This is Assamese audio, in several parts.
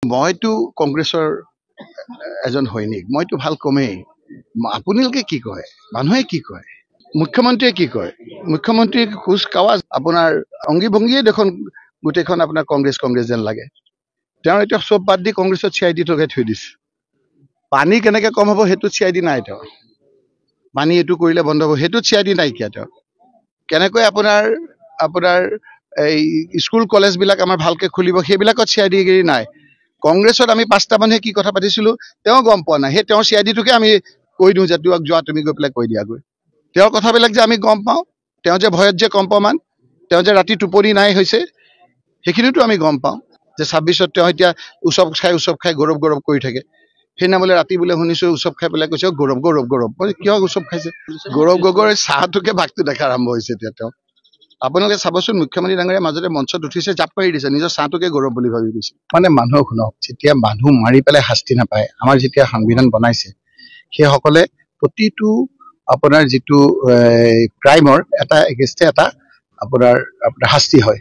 মইতো কংগ্ৰেছৰ এজন সৈনিক, মইতো ভাল কমেই। আপোনালোকে কি কয়, মানুহে কি কয়, মুখ্যমন্ত্ৰীয়ে কি কয়? মুখ্যমন্ত্ৰী খোজ কাৱাজ আপোনাৰ অংগী ভংগীয়ে দেখোন গোটেইখন আপোনাৰ কংগ্ৰেছ কংগ্ৰেছ যেন লাগে। তেওঁ এতিয়া চব বাদ দি কংগ্ৰেছত CID লগাই থৈ দিছে। পানী কেনেকে কম হ'ব সেইটোত CID নাই তেওঁ। পানী এইটো কৰিলে বন্ধ হ'ব সেইটোত CID নাইকিয়া তেওঁ। কেনেকৈ আপোনাৰ আপোনাৰ এই স্কুল কলেজবিলাক আমাৰ ভালকে খুলিব সেইবিলাকত CID গিৰি নাই। কংগ্ৰেছত আমি 5টা মানুহে কি কথা পাতিছিলো তেওঁ গম পোৱা নাই। সেই তেওঁৰ CIDটোকে আমি কৈ দিওঁ যে যোৱা তুমি গৈ পেলাই কৈ দিয়াগৈ। তেওঁৰ কথাবিলাক যে আমি গম পাওঁ, তেওঁ যে ভয়ত যে কম্পমান, তেওঁ যে ৰাতি টোপনি নাই হৈছে, সেইখিনিতো আমি গম পাওঁ যে 26ত তেওঁ এতিয়া উৎসৱ খাই গৌৰৱ কৰি থাকে। সেইদিনা বোলে ৰাতি বোলে শুনিছো উৎসৱ খাই পেলাই কৈছে গৌৰৱ। কিয় উৎসৱ খাইছে? গৌৰৱ গগৈৰ চাহটোকে ভাগটো দেখা আৰম্ভ হৈছে এতিয়া তেওঁ। আপোনালোকে চাবচোন, মুখ্যমন্ত্ৰী ডাঙৰীয়া মাজতে মঞ্চত উঠিছে, জাপ মাৰি দিছে, নিজৰ চাহটোকে গৌৰৱ বুলি ভাবি দিছে। মানে মানুহক শুনক, যেতিয়া মানুহ মাৰি পেলাই শাস্তি নাপায়, আমাৰ যেতিয়া সংবিধান বনাইছে সেইসকলে প্ৰতিটো আপোনাৰ যিটো ক্ৰাইমৰ এটা এগেইনষ্টে এটা আপোনাৰ শাস্তি হয়।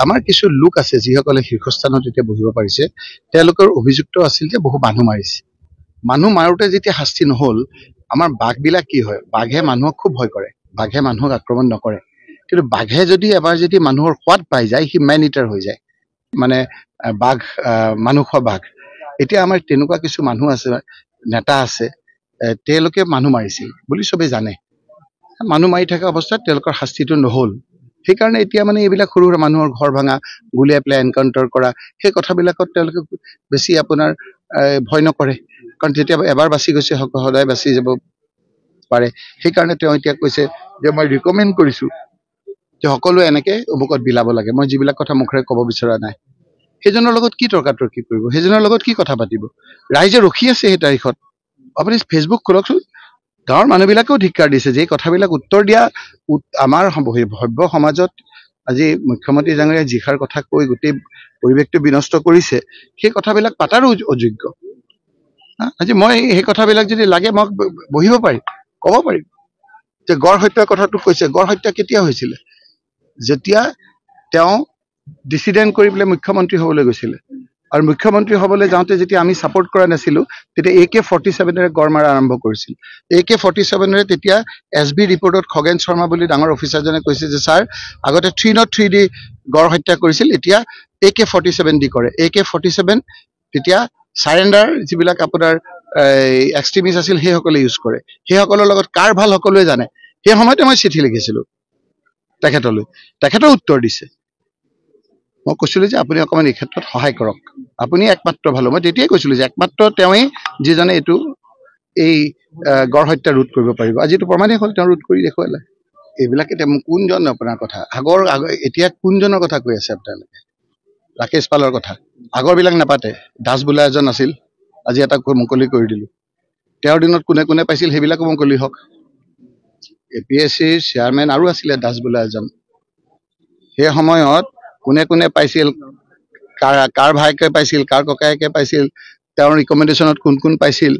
আমাৰ কিছু লোক আছে যিসকলে শীৰ্ষস্থানত এতিয়া বহিব পাৰিছে, তেওঁলোকৰ অভিযুক্ত আছিল যে বহু মানুহ মাৰিছে। মানুহ মাৰোতে যেতিয়া শাস্তি নহল, আমাৰ বাঘবিলাক কি হয়, বাঘে মানুহক খুব ভয় কৰে, বাঘে মানুহক আক্ৰমণ নকৰে। কিন্তু বাঘে যদি এবাৰ যদি মানুহৰ সোৱাদ পাই যায়, সি মেন ইটাৰ হৈ যায়। মানে বাঘ মানুহ খোৱা বাঘ। এতিয়া আমাৰ তেনেকুৱা কিছু মানুহ আছে, নেতা আছে, তেওঁলোকে মানুহ মাৰিছিল বুলি চবেই জানে। মানুহ মাৰি থকা অৱস্থাত তেওঁলোকৰ শাস্তিটো নহল। সেইকাৰণে এতিয়া মানে এইবিলাক সৰু সৰু মানুহৰ ঘৰ ভাঙা, গুলিয়াই পেলাই এনকাউণ্টাৰ কৰা, সেই কথাবিলাকত তেওঁলোকে বেছি আপোনাৰ ভয় নকৰে। কাৰণ যেতিয়া এবাৰ বাচি গৈছে সদায় বাচি যাব পাৰে। সেইকাৰণে তেওঁ এতিয়া কৈছে যে মই ৰিকমেণ্ড কৰিছো যে সকলোৱে এনেকে অমুকত বিলাব লাগে। মই যিবিলাক কথা মুখেৰে ক'ব বিচৰা নাই, সেইজনৰ লগত কি তৰ্কাতৰ্কি কৰিব, সেইজনৰ লগত কি কথা পাতিব? ৰাইজে ৰখি আছে সেই তাৰিখত। আপুনি ফেচবুক খোলকচোন, গাঁৱৰ মানুহবিলাকেও ধিক্কাৰ দিছে যে এই কথাবিলাক উত্তৰ দিয়া। আমাৰ ভব্য সমাজত আজি মুখ্যমন্ত্ৰী ডাঙৰীয়াই যিষাৰ কথা কৈ গোটেই পৰিৱেশটো বিনষ্ট কৰিছে, সেই কথাবিলাক পাতাৰো অযোগ্য। আজি মই সেই কথাবিলাক যদি লাগে মই বহিব পাৰিম, ক'ব পাৰিম যে গড় হত্যাৰ কথাটো কৈছে। গড় হত্যা কেতিয়া হৈছিলে? যেতিয়া তেওঁ ডিচিডেণ্ট কৰি পেলাই মুখ্যমন্ত্ৰী হ'বলৈ গৈছিলে। আৰু মুখ্যমন্ত্ৰী হ'বলৈ যাওঁতে যেতিয়া আমি ছাপোৰ্ট কৰা নাছিলো, তেতিয়া AK-47ৰে গড় মাৰা আৰম্ভ কৰিছিল। AK-47ৰে তেতিয়া SB ৰিপৰ্টত খগেন শৰ্মা বুলি ডাঙৰ অফিচাৰজনে কৈছে যে ছাৰ, আগতে 303 দি গড় হত্যা কৰিছিল, এতিয়া AK-47 দি কৰে। AK-47 তেতিয়া চাৰেণ্ডাৰ যিবিলাক আপোনাৰ এক্সট্ৰিমিষ্ট আছিল সেইসকলে ইউজ কৰে। সেইসকলৰ লগত কাৰ ভাল সকলোৱে জানে। সেই সময়তে মই চিঠি লিখিছিলো তেখেতলৈ, তেখেতেও উত্তৰ দিছে। মই কৈছিলো যে আপুনি অকণমান এই ক্ষেত্ৰত সহায় কৰক, আপুনি একমাত্ৰ ভাল। মই তেতিয়াই কৈছিলো যে একমাত্ৰ তেওঁৱেই যিজনে এই গড় হত্যা ৰোধ কৰিব পাৰিব। আজিতো প্ৰমাণেই হ'ল, তেওঁ ৰোধ কৰি দেখুৱালে। এইবিলাকে কোনজন আপোনাৰ কথা এতিয়া কোনজনৰ কথা কৈ আছে আপোনালোকে? ৰাকেশ পালৰ কথা। আগৰবিলাক নাপাতে। দাস বোলা এজন আছিল, আজি এটা মুকলি কৰি দিলো। তেওঁৰ দিনত কোনে কোনে পাইছিল সেইবিলাকো মুকলি হওক। APSCৰ চেয়াৰমেন আৰু আছিলে দাস বোলা এজন। সেই সময়ত কোনে কোনে পাইছিল, কাৰ ভাইকে পাইছিল, কাৰ ককায়েকে পাইছিল, তেওঁৰ ৰিকমেণ্ডেশ্যনত কোন পাইছিল,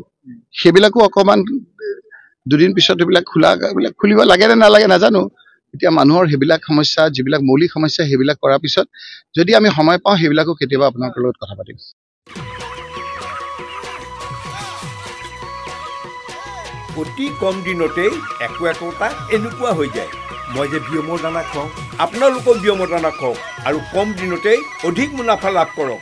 সেইবিলাকো অকণমান দুদিন পিছত সেইবিলাক খুলিব লাগে নে নালাগে নাজানো। এতিয়া মানুহৰ সেইবিলাক সমস্যা, যিবিলাক মৌলিক সমস্যা, সেইবিলাক কৰাৰ পিছত যদি আমি সময় পাওঁ সেইবিলাকো কেতিয়াবা আপোনালোকৰ লগত কথা পাতিম। অতি কম দিনতেই একোটা এনেকুৱা হৈ যায়। মই যে বিয়মৰ দানা খুৱাওঁ, আপোনালোকেও বিয়মৰ দানা খুৱাওক আৰু কম দিনতেই অধিক মুনাফা লাভ কৰক।